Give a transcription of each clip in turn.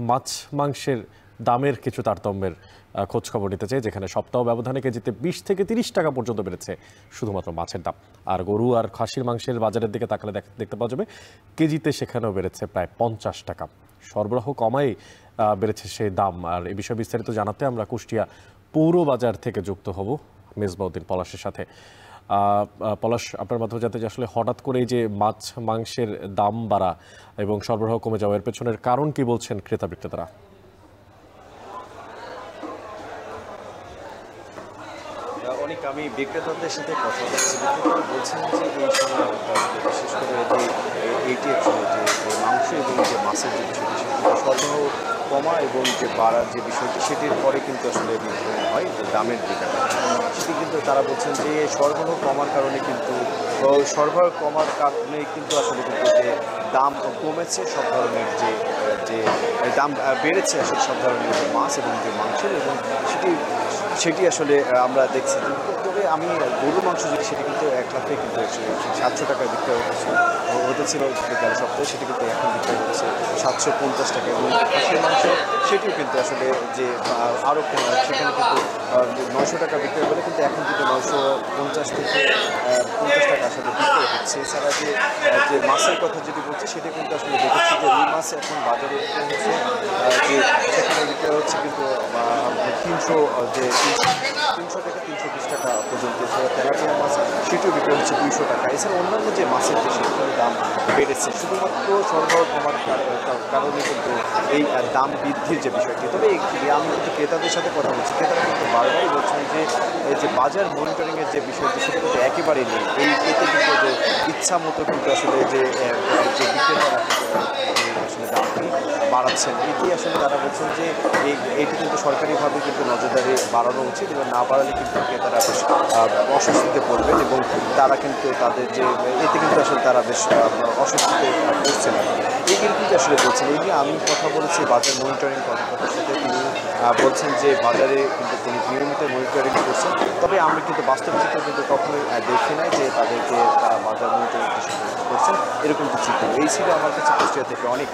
মাছ মাংসের দামের কিছু তারতম্যের খোঁজ খবর নিতে চাই, যেখানে সপ্তাহ ব্যবধানে কেজিতে 20 থেকে 30 টাকা পর্যন্ত বেড়েছে শুধুমাত্র মাছের দাম। আর গরু আর খাসির মাংসের বাজারের দিকে তাকালে দেখতে পাওয়া যাবে কেজিতে সেখানেও বেড়েছে প্রায় 50 টাকা। সরবরাহ কমাই বেড়েছে সেই দাম। আর এই বিষয়ে বিস্তারিত জানাতে আমরা কুষ্টিয়া পৌর বাজার থেকে যুক্ত হব মেজবাউদ্দিন পলাশের সাথে। পলাশ, আপনার মাধ্যমে জানতে যে আসলে হঠাৎ করে যে মাছ মাংসের দাম বাড়া এবং সরবরাহ কমে যাওয়ার পেছনের কারণ কি বলছেন ক্রেতা বিক্রেতারা? অনেক আমি বিক্রেতাদের সাথে কথা বলছি, বলছেন যে এই সময় বিশেষ করে যে এইটি যে মাংস এবং যে মাছের যে বিষয়টি সেটি সরবরাহ কমা এবং যে বাড়ার যে বিষয়টি সেটির পরে কিন্তু আসলে হয় যে দামের যে ব্যাপারটা সেটি কিন্তু তারা বলছেন যে সরবরাহ কমার কারণে কিন্তু সরবরাহ কমার কারণে কিন্তু আসলে কিন্তু যে দাম কমেছে সব ধরনের যে দাম বেড়েছে আসলে সব ধরনের মাছ এবং যে মাংসের, এবং সেটি আসলে আমরা দেখছি। তবে আমি গরুর মাংস যেটি সেটি কিন্তু 1 লাখে কিন্তু 700 টাকায় বিক্রি হতেছিল গেল সপ্তাহে, সেটি কিন্তু এখন বিক্রি হচ্ছে 750 টাকা। এবং খাসির মাংস সেটিও কিন্তু আসলে যে আরও সেখানে কিন্তু 900 টাকা বিক্রি করে, কিন্তু এখন কিন্তু 950 থেকে 50 টাকা আসলে বিক্রি হচ্ছে। এছাড়া যে মাছের কথা যদি বলছি সেটা কিন্তু আসলে দেখেছি যে রুই মাছ এখন বাজারে বিক্রি হচ্ছে যে সেখানে বিক্রি হচ্ছে কিন্তু 300 থেকে 320 টাকা পর্যন্ত। এছাড়া তেলাপিয়া মাছ সেটিও বিক্রি হচ্ছে 200 টাকা। এছাড়া অন্যান্য যে মাছের যে সেগুলোর দাম বেড়েছে শুধুমাত্র সরবরাহ কমার কারণে কিন্তু এই দাম বৃদ্ধির যে বিষয়টি। তবে আমি কিন্তু ক্রেতাদের সাথে কথা বলছি, ক্রেতারা কিন্তু বারবারই বলছেন যে বাজার মনিটরিংয়ের যে বিষয়টি সেটা কিন্তু একেবারেই নেই। এতে কিন্তু যে ইচ্ছা মতো কিন্তু আসলে যে বিক্রেতারা আসলে দামটি বাড়াচ্ছেন, এটি আসলে তারা বলছেন যে এটি কিন্তু সরকারিভাবে কিন্তু নজরদারি বাড়ানো উচিত, এবং না বাড়ালে কিন্তু ক্রেতারা বেশ অস্বস্তিতে পড়বেন এবং তারা কিন্তু তাদের যে এতে কিন্তু আসলে তারা বেশ অস্বস্তিতে পড়ছেন। এই কিন্তু আসলে বলছেন। এই নিয়ে আমি কথা বলেছি বাজার মনিটরিং কর্মকর্তার সাথে, তিনি বলছেন যে বাজারে কিন্তু তিনি নিয়মিত মনিটরিং করছেন। তবে আমরা কিন্তু বাস্তব চিত্র কিন্তু কখনোই দেখি নাই যে তাদেরকে তারা বাজার মনিটরিং করছেন এরকম চিত্র। এই ছিল আমার কাছে কুষ্টিয়া থেকে অনেক।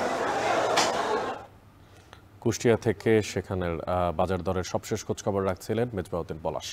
কুষ্টিয়া থেকে সেখানের বাজার দরের সবশেষ খোঁজখবর রাখছিলেন মেজবাউদ্দিন পলাশ।